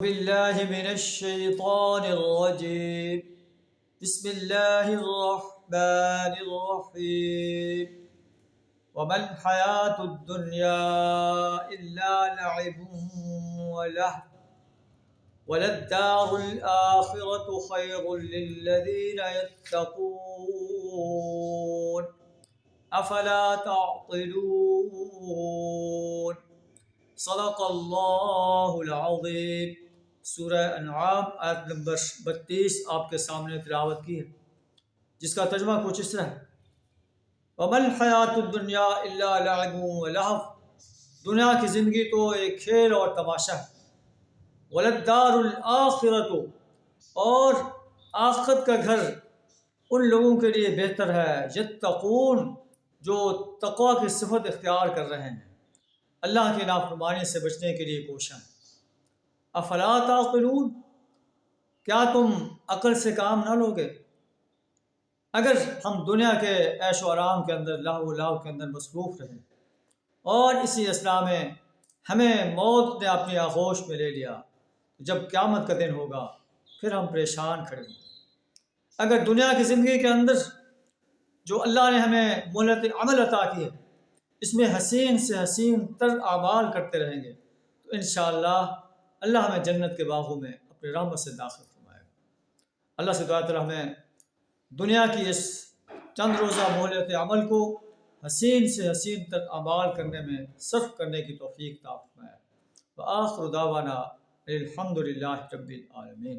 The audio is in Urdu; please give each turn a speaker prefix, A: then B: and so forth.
A: بالله من الشيطان الرجيم. بسم الله الرحمن الرحيم. وما الحياة الدنيا إلا لعب ولهو وللدار الآخرة خير للذين يتقون أفلا تعقلون. صدق اللہ العظیم. سورہ انعام آیت نمبر 32 آپ کے سامنے تلاوت کی ہے، جس کا ترجمہ کچھ اس طرح ہے: وَمَا الْحَيَاةُ الدُّنْيَا إِلَّا لَعِبٌ وَلَهْوٌ. دنیا کی زندگی تو ایک کھیل اور تماشا ہے. وَلَلدَّارُ الْآخِرَةُ، اور آخرت کا گھر ان لوگوں کے لیے بہتر ہے یتقون، جو تقوی کی صفت اختیار کر رہے ہیں، اللہ کی نافرمانی سے بچنے کے لیے کوشاں. افلا تعقلون، کیا تم عقل سے کام نہ لوگے؟ اگر ہم دنیا کے عیش و آرام کے اندر، لہو و لعب کے اندر مصروف رہیں اور اسی اثناء میں ہمیں موت نے اپنی آغوش میں لے لیا، جب قیامت کا دن ہوگا پھر ہم پریشان کھڑے ہوں. اگر دنیا کی زندگی کے اندر جو اللہ نے ہمیں مہلت عمل عطا کی ہے، اس میں حسین سے حسین تر اعمال کرتے رہیں گے تو انشاءاللہ اللہ ہمیں جنت کے باغوں میں اپنی رحمت سے داخل فرمائے گا. اللہ سے دعا تعالیٰ ہمیں دنیا کی اس چند روزہ مہلت عمل کو حسین سے حسین تر اعمال کرنے میں صرف کرنے کی توفیق عطا فرمائے. وآخر دعوانا الحمد للہ رب العالمین.